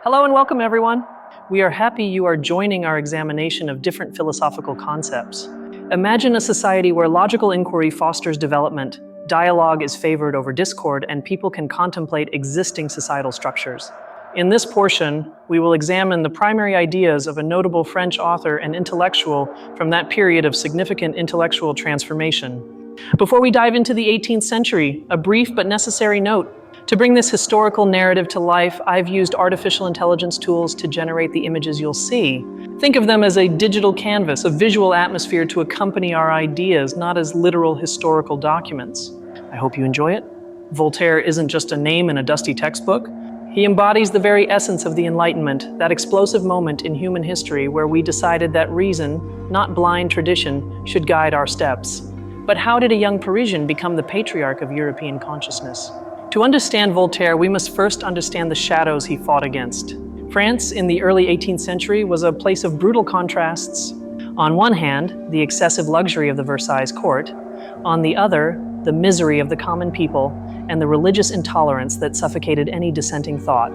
Hello and welcome, everyone. We are happy you are joining our examination of different philosophical concepts. Imagine a society where logical inquiry fosters development, dialogue is favored over discord, and people can contemplate existing societal structures. In this portion, we will examine the primary ideas of a notable French author and intellectual from that period of significant intellectual transformation. Before we dive into the 18th century, a brief but necessary note. To bring this historical narrative to life, I've used artificial intelligence tools to generate the images you'll see. Think of them as a digital canvas, a visual atmosphere to accompany our ideas, not as literal historical documents. I hope you enjoy it. Voltaire isn't just a name in a dusty textbook. He embodies the very essence of the Enlightenment, that explosive moment in human history where we decided that reason, not blind tradition, should guide our steps. But how did a young Parisian become the patriarch of European consciousness? To understand Voltaire, we must first understand the shadows he fought against. France in the early 18th century was a place of brutal contrasts. On one hand, the excessive luxury of the Versailles court. On the other, the misery of the common people and the religious intolerance that suffocated any dissenting thought.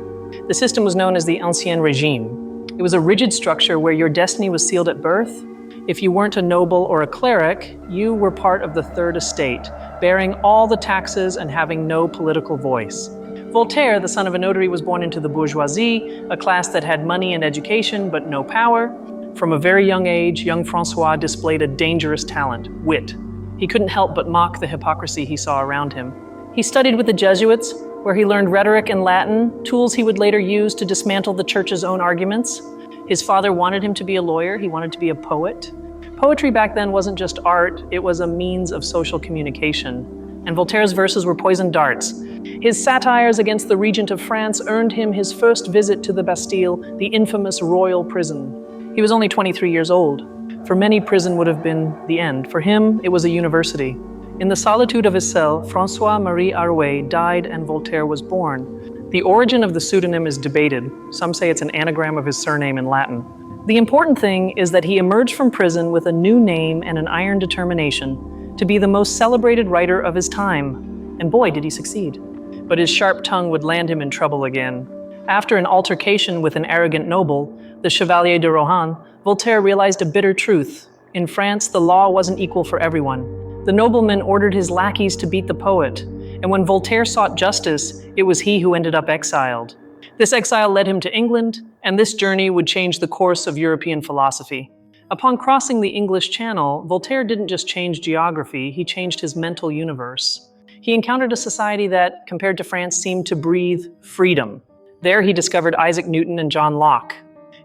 The system was known as the Ancien Régime. It was a rigid structure where your destiny was sealed at birth. If you weren't a noble or a cleric, you were part of the Third Estate, bearing all the taxes and having no political voice. Voltaire, the son of a notary, was born into the bourgeoisie, a class that had money and education but no power. From a very young age, young François displayed a dangerous talent, wit. He couldn't help but mock the hypocrisy he saw around him. He studied with the Jesuits, where he learned rhetoric and Latin, tools he would later use to dismantle the church's own arguments. His father wanted him to be a lawyer, he wanted to be a poet. Poetry back then wasn't just art, it was a means of social communication. And Voltaire's verses were poisoned darts. His satires against the regent of France earned him his first visit to the Bastille, the infamous royal prison. He was only 23 years old. For many, prison would have been the end. For him, it was a university. In the solitude of his cell, François-Marie Arouet died and Voltaire was born. The origin of the pseudonym is debated. Some say it's an anagram of his surname in Latin. The important thing is that he emerged from prison with a new name and an iron determination to be the most celebrated writer of his time. And boy, did he succeed. But his sharp tongue would land him in trouble again. After an altercation with an arrogant noble, the Chevalier de Rohan, Voltaire realized a bitter truth. In France, the law wasn't equal for everyone. The nobleman ordered his lackeys to beat the poet. And when Voltaire sought justice, it was he who ended up exiled. This exile led him to England, and this journey would change the course of European philosophy. Upon crossing the English Channel, Voltaire didn't just change geography, he changed his mental universe. He encountered a society that, compared to France, seemed to breathe freedom. There he discovered Isaac Newton and John Locke.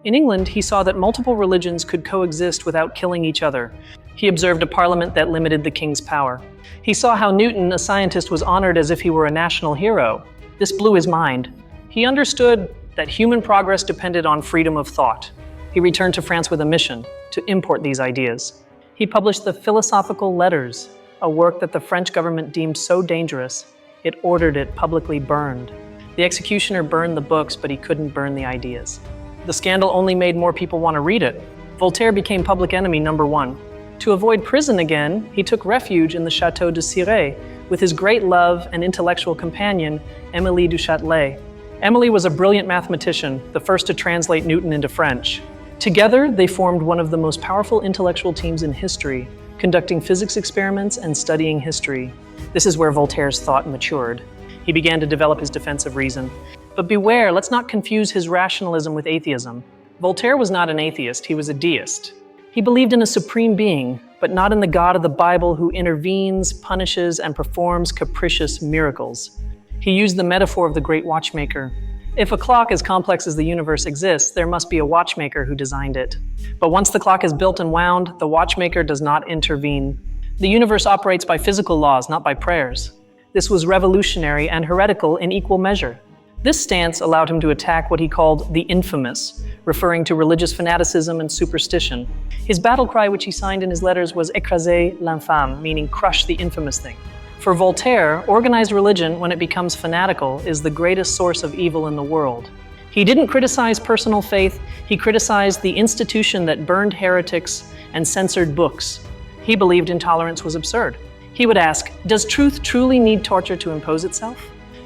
In England, he saw that multiple religions could coexist without killing each other. He observed a parliament that limited the king's power. He saw how Newton, a scientist, was honored as if he were a national hero. This blew his mind. He understood that human progress depended on freedom of thought. He returned to France with a mission to import these ideas. He published the Philosophical Letters, a work that the French government deemed so dangerous, it ordered it publicly burned. The executioner burned the books, but he couldn't burn the ideas. The scandal only made more people want to read it. Voltaire became public enemy number one. To avoid prison again, he took refuge in the Château de Cirey with his great love and intellectual companion, Émilie du Châtelet. Émilie was a brilliant mathematician, the first to translate Newton into French. Together, they formed one of the most powerful intellectual teams in history, conducting physics experiments and studying history. This is where Voltaire's thought matured. He began to develop his defense of reason. But beware, let's not confuse his rationalism with atheism. Voltaire was not an atheist, he was a deist. He believed in a supreme being, but not in the God of the Bible who intervenes, punishes, and performs capricious miracles. He used the metaphor of the great watchmaker. If a clock as complex as the universe exists, there must be a watchmaker who designed it. But once the clock is built and wound, the watchmaker does not intervene. The universe operates by physical laws, not by prayers. This was revolutionary and heretical in equal measure. This stance allowed him to attack what he called the infamous, referring to religious fanaticism and superstition. His battle cry, which he signed in his letters, was "Écraser l'infâme," meaning crush the infamous thing. For Voltaire, organized religion, when it becomes fanatical, is the greatest source of evil in the world. He didn't criticize personal faith, he criticized the institution that burned heretics and censored books. He believed intolerance was absurd. He would ask, does truth truly need torture to impose itself?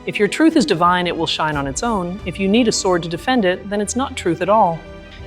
If your truth is divine, it will shine on its own. If you need a sword to defend it, then it's not truth at all.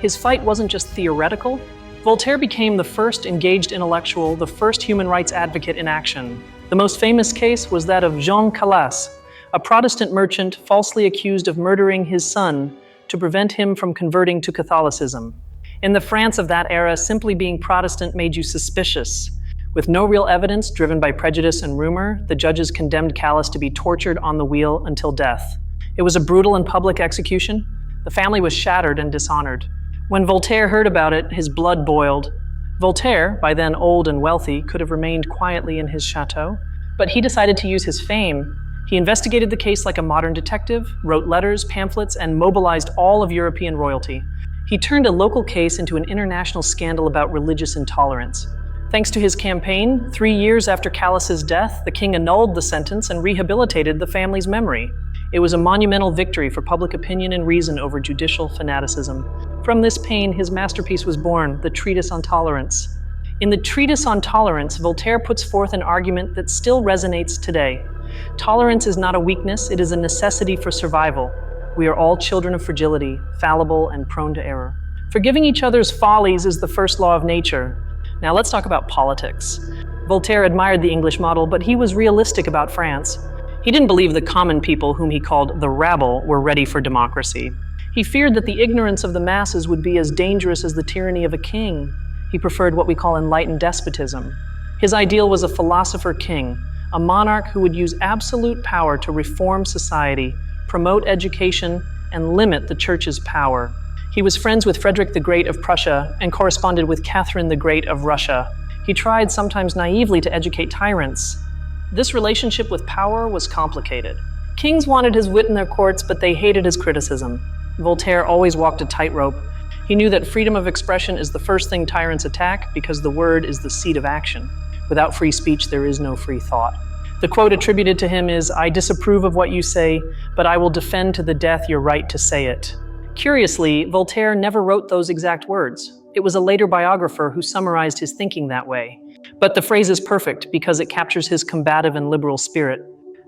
His fight wasn't just theoretical. Voltaire became the first engaged intellectual, the first human rights advocate in action. The most famous case was that of Jean Calas, a Protestant merchant falsely accused of murdering his son to prevent him from converting to Catholicism. In the France of that era, simply being Protestant made you suspicious. With no real evidence, driven by prejudice and rumor, the judges condemned Calas to be tortured on the wheel until death. It was a brutal and public execution. The family was shattered and dishonored. When Voltaire heard about it, his blood boiled. Voltaire, by then old and wealthy, could have remained quietly in his chateau, but he decided to use his fame. He investigated the case like a modern detective, wrote letters, pamphlets, and mobilized all of European royalty. He turned a local case into an international scandal about religious intolerance. Thanks to his campaign, 3 years after Calas's death, the king annulled the sentence and rehabilitated the family's memory. It was a monumental victory for public opinion and reason over judicial fanaticism. From this pain, his masterpiece was born, the Treatise on Tolerance. In the Treatise on Tolerance, Voltaire puts forth an argument that still resonates today. Tolerance is not a weakness, it is a necessity for survival. We are all children of fragility, fallible and prone to error. Forgiving each other's follies is the first law of nature. Now let's talk about politics. Voltaire admired the English model, but he was realistic about France. He didn't believe the common people, whom he called the rabble, were ready for democracy. He feared that the ignorance of the masses would be as dangerous as the tyranny of a king. He preferred what we call enlightened despotism. His ideal was a philosopher king, a monarch who would use absolute power to reform society, promote education, and limit the church's power. He was friends with Frederick the Great of Prussia and corresponded with Catherine the Great of Russia. He tried, sometimes naively, to educate tyrants. This relationship with power was complicated. Kings wanted his wit in their courts, but they hated his criticism. Voltaire always walked a tightrope. He knew that freedom of expression is the first thing tyrants attack because the word is the seat of action. Without free speech, there is no free thought. The quote attributed to him is, "I disapprove of what you say, but I will defend to the death your right to say it." Curiously, Voltaire never wrote those exact words. It was a later biographer who summarized his thinking that way. But the phrase is perfect because it captures his combative and liberal spirit.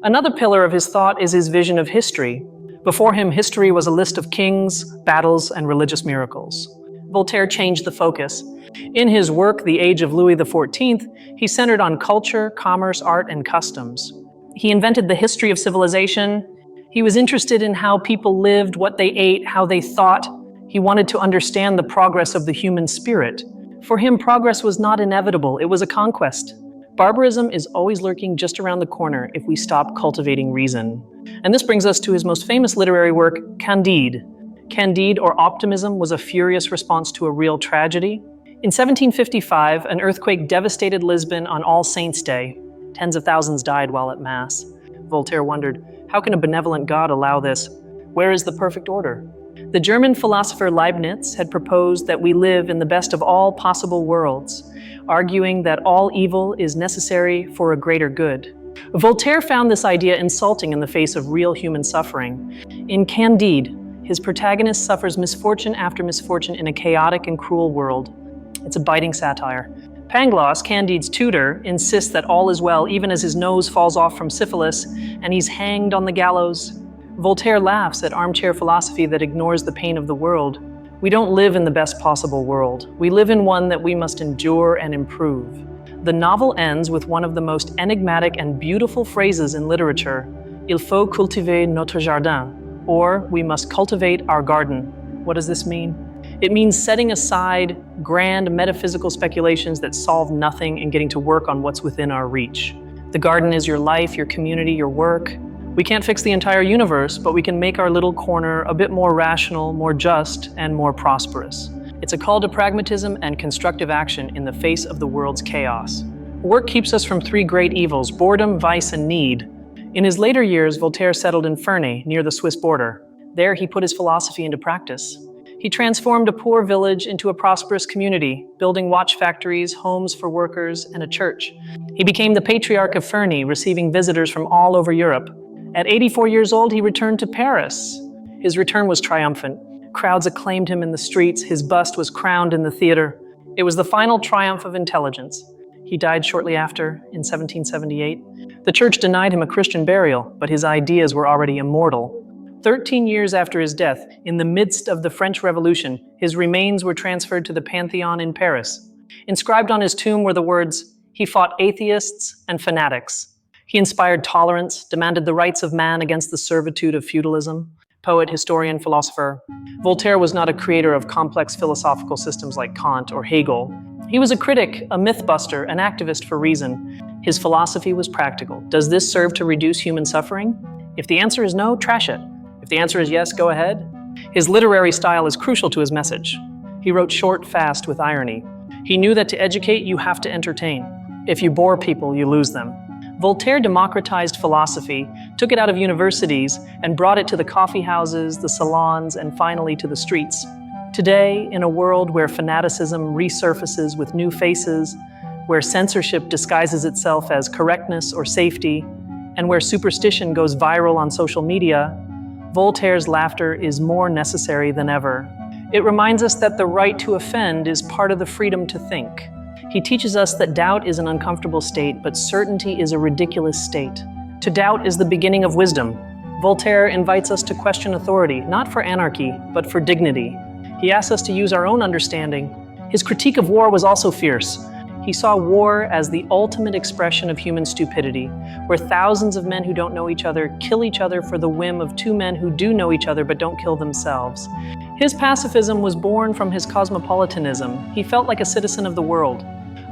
Another pillar of his thought is his vision of history. Before him, history was a list of kings, battles, and religious miracles. Voltaire changed the focus. In his work, The Age of Louis XIV, he centered on culture, commerce, art, and customs. He invented the history of civilization. He was interested in how people lived, what they ate, how they thought. He wanted to understand the progress of the human spirit. For him, progress was not inevitable, it was a conquest. Barbarism is always lurking just around the corner if we stop cultivating reason. And this brings us to his most famous literary work, Candide. Candide, or optimism, was a furious response to a real tragedy. In 1755, an earthquake devastated Lisbon on All Saints' Day. Tens of thousands died while at Mass. Voltaire wondered, how can a benevolent God allow this? Where is the perfect order? The German philosopher Leibniz had proposed that we live in the best of all possible worlds, arguing that all evil is necessary for a greater good. Voltaire found this idea insulting in the face of real human suffering. In Candide, his protagonist suffers misfortune after misfortune in a chaotic and cruel world. It's a biting satire. Pangloss, Candide's tutor, insists that all is well even as his nose falls off from syphilis and he's hanged on the gallows. Voltaire laughs at armchair philosophy that ignores the pain of the world. We don't live in the best possible world. We live in one that we must endure and improve. The novel ends with one of the most enigmatic and beautiful phrases in literature, "Il faut cultiver notre jardin," or "we must cultivate our garden." What does this mean? It means setting aside grand metaphysical speculations that solve nothing and getting to work on what's within our reach. The garden is your life, your community, your work. We can't fix the entire universe, but we can make our little corner a bit more rational, more just, and more prosperous. It's a call to pragmatism and constructive action in the face of the world's chaos. Work keeps us from three great evils: boredom, vice, and need. In his later years, Voltaire settled in Ferney, near the Swiss border. There, he put his philosophy into practice. He transformed a poor village into a prosperous community, building watch factories, homes for workers, and a church. He became the patriarch of Ferney, receiving visitors from all over Europe. At 84 years old, he returned to Paris. His return was triumphant. Crowds acclaimed him in the streets. His bust was crowned in the theater. It was the final triumph of intelligence. He died shortly after, in 1778. The church denied him a Christian burial, but his ideas were already immortal. 13 years after his death, in the midst of the French Revolution, his remains were transferred to the Pantheon in Paris. Inscribed on his tomb were the words, "He fought atheists and fanatics." He inspired tolerance, demanded the rights of man against the servitude of feudalism. Poet, historian, philosopher. Voltaire was not a creator of complex philosophical systems like Kant or Hegel. He was a critic, a mythbuster, an activist for reason. His philosophy was practical. Does this serve to reduce human suffering? If the answer is no, trash it. If the answer is yes, go ahead. His literary style is crucial to his message. He wrote short, fast, with irony. He knew that to educate, you have to entertain. If you bore people, you lose them. Voltaire democratized philosophy, took it out of universities, and brought it to the coffee houses, the salons, and finally to the streets. Today, in a world where fanaticism resurfaces with new faces, where censorship disguises itself as correctness or safety, and where superstition goes viral on social media, Voltaire's laughter is more necessary than ever. It reminds us that the right to offend is part of the freedom to think. He teaches us that doubt is an uncomfortable state, but certainty is a ridiculous state. To doubt is the beginning of wisdom. Voltaire invites us to question authority, not for anarchy, but for dignity. He asks us to use our own understanding. His critique of war was also fierce. He saw war as the ultimate expression of human stupidity, where thousands of men who don't know each other kill each other for the whim of two men who do know each other but don't kill themselves. His pacifism was born from his cosmopolitanism. He felt like a citizen of the world.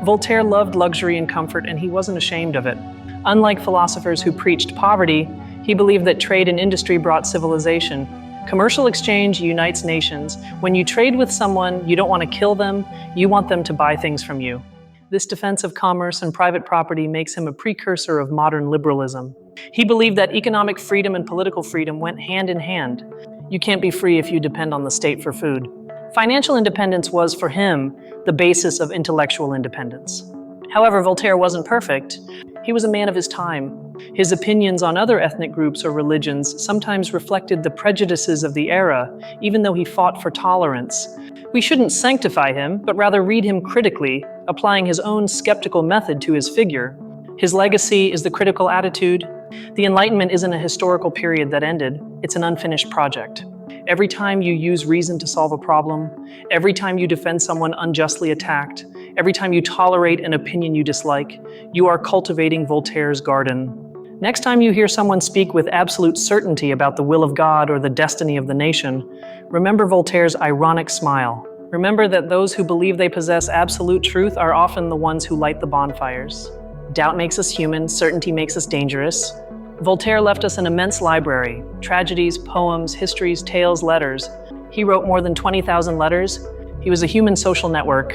Voltaire loved luxury and comfort, and he wasn't ashamed of it. Unlike philosophers who preached poverty, he believed that trade and industry brought civilization. Commercial exchange unites nations. When you trade with someone, you don't want to kill them, you want them to buy things from you. This defense of commerce and private property makes him a precursor of modern liberalism. He believed that economic freedom and political freedom went hand in hand. You can't be free if you depend on the state for food. Financial independence was, for him, the basis of intellectual independence. However, Voltaire wasn't perfect. He was a man of his time. His opinions on other ethnic groups or religions sometimes reflected the prejudices of the era, even though he fought for tolerance. We shouldn't sanctify him, but rather read him critically, applying his own skeptical method to his figure. His legacy is the critical attitude. The Enlightenment isn't a historical period that ended, it's an unfinished project. Every time you use reason to solve a problem, every time you defend someone unjustly attacked, every time you tolerate an opinion you dislike, you are cultivating Voltaire's garden. Next time you hear someone speak with absolute certainty about the will of God or the destiny of the nation, remember Voltaire's ironic smile. Remember that those who believe they possess absolute truth are often the ones who light the bonfires. Doubt makes us human, certainty makes us dangerous. Voltaire left us an immense library, tragedies, poems, histories, tales, letters. He wrote more than 20,000 letters. He was a human social network.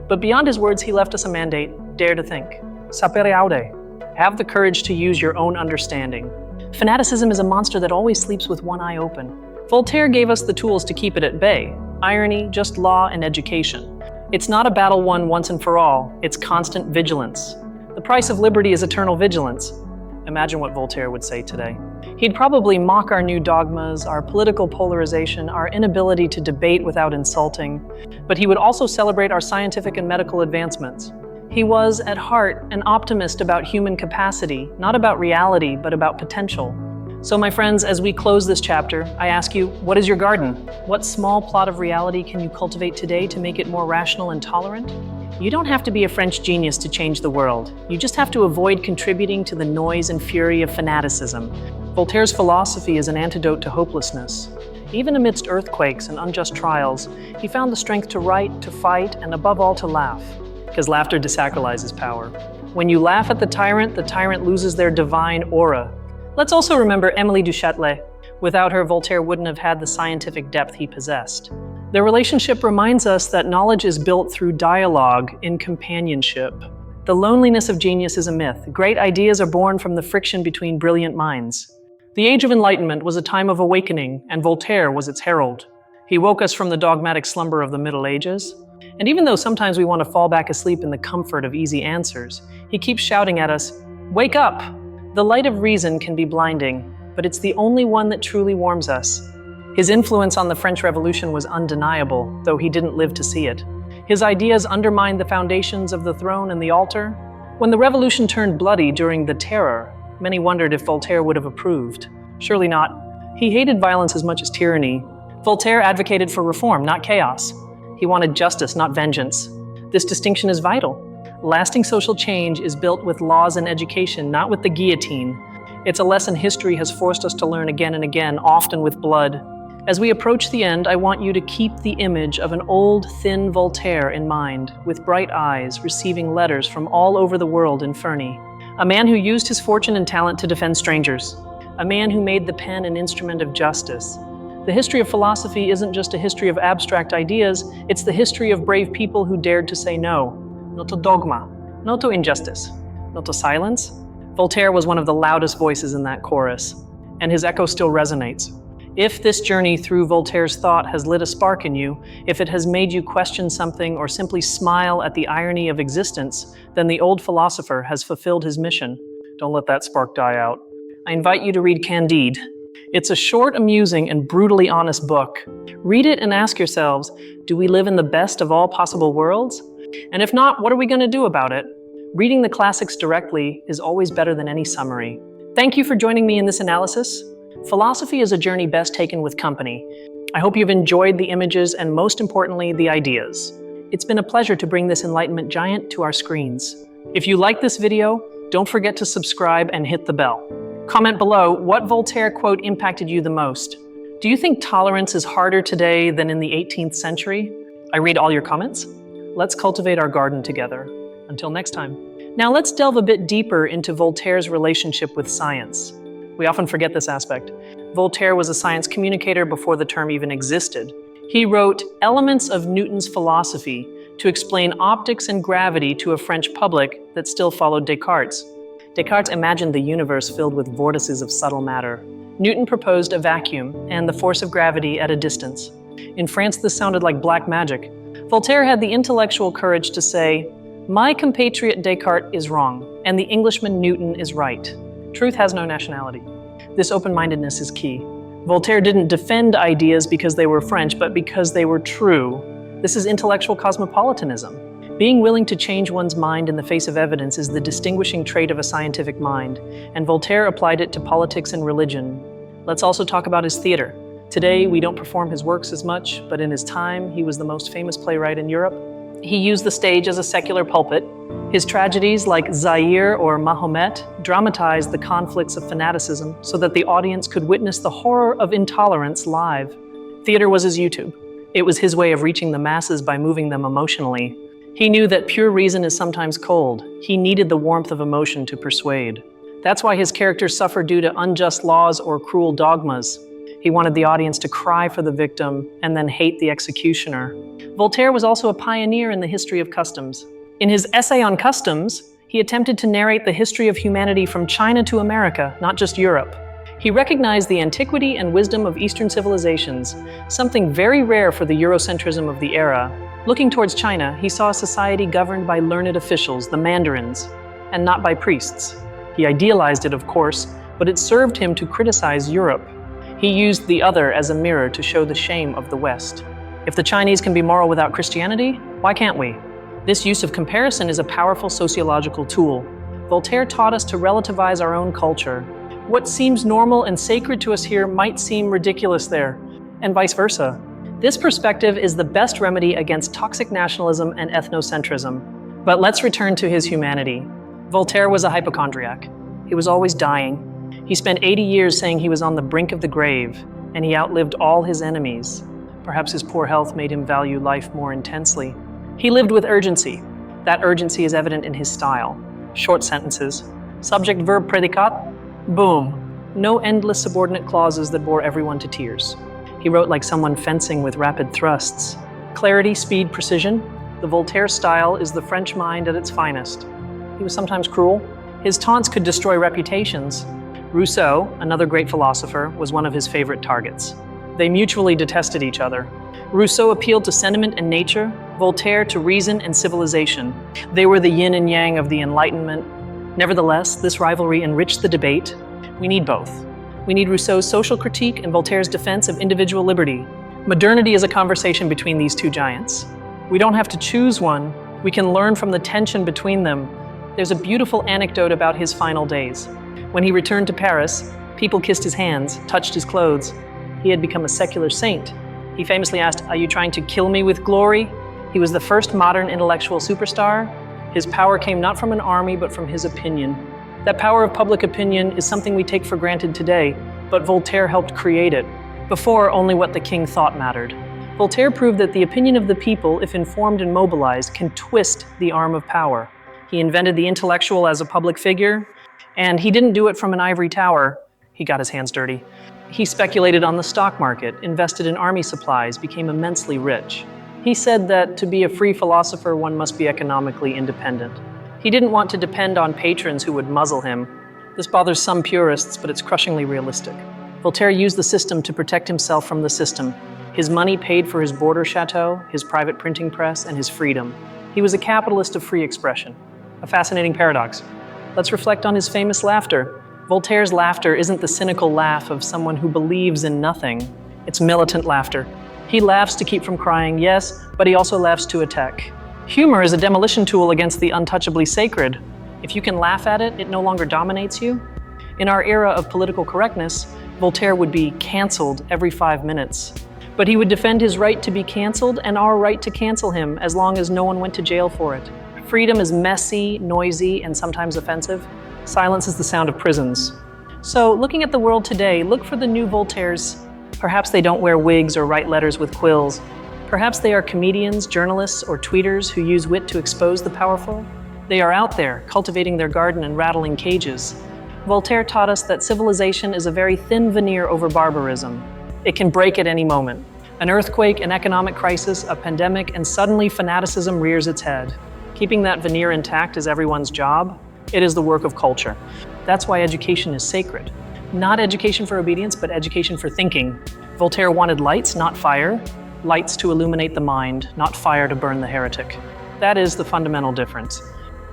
But beyond his words, he left us a mandate: dare to think. Sapere aude. Have the courage to use your own understanding. Fanaticism is a monster that always sleeps with one eye open. Voltaire gave us the tools to keep it at bay: irony, just law, and education. It's not a battle won once and for all, it's constant vigilance. The price of liberty is eternal vigilance. Imagine what Voltaire would say today. He'd probably mock our new dogmas, our political polarization, our inability to debate without insulting, but he would also celebrate our scientific and medical advancements. He was, at heart, an optimist about human capacity, not about reality, but about potential. So my friends, as we close this chapter, I ask you, what is your garden? What small plot of reality can you cultivate today to make it more rational and tolerant? You don't have to be a French genius to change the world. You just have to avoid contributing to the noise and fury of fanaticism. Voltaire's philosophy is an antidote to hopelessness. Even amidst earthquakes and unjust trials, he found the strength to write, to fight, and above all to laugh. Because laughter desacralizes power. When you laugh at the tyrant loses their divine aura. Let's also remember Émilie du Châtelet. Without her, Voltaire wouldn't have had the scientific depth he possessed. Their relationship reminds us that knowledge is built through dialogue in companionship. The loneliness of genius is a myth. Great ideas are born from the friction between brilliant minds. The Age of Enlightenment was a time of awakening, and Voltaire was its herald. He woke us from the dogmatic slumber of the Middle Ages. And even though sometimes we want to fall back asleep in the comfort of easy answers, he keeps shouting at us, "Wake up!" The light of reason can be blinding, but it's the only one that truly warms us. His influence on the French Revolution was undeniable, though he didn't live to see it. His ideas undermined the foundations of the throne and the altar, When the revolution turned bloody during the Terror, many wondered if Voltaire would have approved. Surely not. He hated violence as much as tyranny. Voltaire advocated for reform, not chaos. He wanted justice, not vengeance. This distinction is vital. Lasting social change is built with laws and education, not with the guillotine. It's a lesson history has forced us to learn again and again, often with blood. As we approach the end, I want you to keep the image of an old, thin Voltaire in mind, with bright eyes, receiving letters from all over the world in Fernie. A man who used his fortune and talent to defend strangers. A man who made the pen an instrument of justice. The history of philosophy isn't just a history of abstract ideas, it's the history of brave people who dared to say no. No to dogma, no to injustice, no to silence. Voltaire was one of the loudest voices in that chorus, and his echo still resonates. If this journey through Voltaire's thought has lit a spark in you, if it has made you question something or simply smile at the irony of existence, then the old philosopher has fulfilled his mission. Don't let that spark die out. I invite you to read Candide. It's a short, amusing, and brutally honest book. Read it and ask yourselves, do we live in the best of all possible worlds? And if not, what are we going to do about it? Reading the classics directly is always better than any summary. Thank you for joining me in this analysis. Philosophy is a journey best taken with company. I hope you've enjoyed the images and, most importantly, the ideas. It's been a pleasure to bring this Enlightenment giant to our screens. If you like this video, don't forget to subscribe and hit the bell. Comment below what Voltaire quote impacted you the most. Do you think tolerance is harder today than in the 18th century? I read all your comments. Let's cultivate our garden together. Until next time. Now let's delve a bit deeper into Voltaire's relationship with science. We often forget this aspect. Voltaire was a science communicator before the term even existed. He wrote Elements of Newton's Philosophy to explain optics and gravity to a French public that still followed Descartes. Descartes imagined the universe filled with vortices of subtle matter. Newton proposed a vacuum and the force of gravity at a distance. In France, this sounded like black magic. Voltaire had the intellectual courage to say, "My compatriot Descartes is wrong, and the Englishman Newton is right." Truth has no nationality. This open-mindedness is key. Voltaire didn't defend ideas because they were French, but because they were true. This is intellectual cosmopolitanism. Being willing to change one's mind in the face of evidence is the distinguishing trait of a scientific mind, and Voltaire applied it to politics and religion. Let's also talk about his theater. Today, we don't perform his works as much, but in his time, he was the most famous playwright in Europe. He used the stage as a secular pulpit. His tragedies like Zaire or Mahomet dramatized the conflicts of fanaticism so that the audience could witness the horror of intolerance live. Theater was his YouTube. It was his way of reaching the masses by moving them emotionally. He knew that pure reason is sometimes cold. He needed the warmth of emotion to persuade. That's why his characters suffer due to unjust laws or cruel dogmas. He wanted the audience to cry for the victim and then hate the executioner. Voltaire was also a pioneer in the history of customs. In his essay on customs, he attempted to narrate the history of humanity from China to America, not just Europe. He recognized the antiquity and wisdom of Eastern civilizations, something very rare for the Eurocentrism of the era. Looking towards China, he saw a society governed by learned officials, the mandarins, and not by priests. He idealized it, of course, but it served him to criticize Europe. He used the other as a mirror to show the shame of the West. If the Chinese can be moral without Christianity, why can't we? This use of comparison is a powerful sociological tool. Voltaire taught us to relativize our own culture. What seems normal and sacred to us here might seem ridiculous there, and vice versa. This perspective is the best remedy against toxic nationalism and ethnocentrism. But let's return to his humanity. Voltaire was a hypochondriac. He was always dying. He spent 80 years saying he was on the brink of the grave, and he outlived all his enemies. Perhaps his poor health made him value life more intensely. He lived with urgency. That urgency is evident in his style. Short sentences. Subject, verb, predicate. Boom. No endless subordinate clauses that bore everyone to tears. He wrote like someone fencing with rapid thrusts. Clarity, speed, precision. The Voltaire style is the French mind at its finest. He was sometimes cruel. His taunts could destroy reputations. Rousseau, another great philosopher, was one of his favorite targets. They mutually detested each other. Rousseau appealed to sentiment and nature, Voltaire to reason and civilization. They were the yin and yang of the Enlightenment. Nevertheless, this rivalry enriched the debate. We need both. We need Rousseau's social critique and Voltaire's defense of individual liberty. Modernity is a conversation between these two giants. We don't have to choose one. We can learn from the tension between them. There's a beautiful anecdote about his final days. When he returned to Paris, people kissed his hands, touched his clothes. He had become a secular saint. He famously asked, "Are you trying to kill me with glory?" He was the first modern intellectual superstar. His power came not from an army, but from his opinion. That power of public opinion is something we take for granted today, but Voltaire helped create it. Before, only what the king thought mattered. Voltaire proved that the opinion of the people, if informed and mobilized, can twist the arm of power. He invented the intellectual as a public figure, and he didn't do it from an ivory tower. He got his hands dirty. He speculated on the stock market, invested in army supplies, became immensely rich. He said that to be a free philosopher, one must be economically independent. He didn't want to depend on patrons who would muzzle him. This bothers some purists, but it's crushingly realistic. Voltaire used the system to protect himself from the system. His money paid for his border chateau, his private printing press, and his freedom. He was a capitalist of free expression. A fascinating paradox. Let's reflect on his famous laughter. Voltaire's laughter isn't the cynical laugh of someone who believes in nothing. It's militant laughter. He laughs to keep from crying, yes, but he also laughs to attack. Humor is a demolition tool against the untouchably sacred. If you can laugh at it, it no longer dominates you. In our era of political correctness, Voltaire would be canceled every 5 minutes. But he would defend his right to be canceled and our right to cancel him as long as no one went to jail for it. Freedom is messy, noisy, and sometimes offensive. Silence is the sound of prisons. So, looking at the world today, look for the new Voltaires. Perhaps they don't wear wigs or write letters with quills. Perhaps they are comedians, journalists, or tweeters who use wit to expose the powerful. They are out there, cultivating their garden and rattling cages. Voltaire taught us that civilization is a very thin veneer over barbarism. It can break at any moment. An earthquake, an economic crisis, a pandemic, and suddenly fanaticism rears its head. Keeping that veneer intact is everyone's job. It is the work of culture. That's why education is sacred. Not education for obedience, but education for thinking. Voltaire wanted lights, not fire. Lights to illuminate the mind, not fire to burn the heretic. That is the fundamental difference.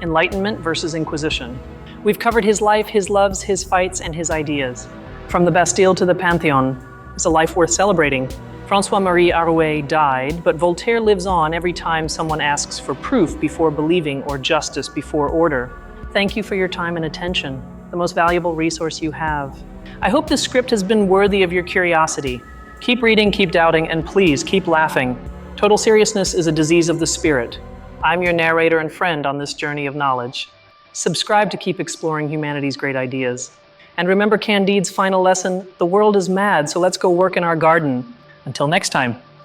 Enlightenment versus Inquisition. We've covered his life, his loves, his fights, and his ideas. From the Bastille to the Pantheon. It's a life worth celebrating. François-Marie Arouet died, but Voltaire lives on every time someone asks for proof before believing or justice before order. Thank you for your time and attention, the most valuable resource you have. I hope this script has been worthy of your curiosity. Keep reading, keep doubting, and please keep laughing. Total seriousness is a disease of the spirit. I'm your narrator and friend on this journey of knowledge. Subscribe to keep exploring humanity's great ideas. And remember Candide's final lesson, the world is mad, so let's go work in our garden. Until next time.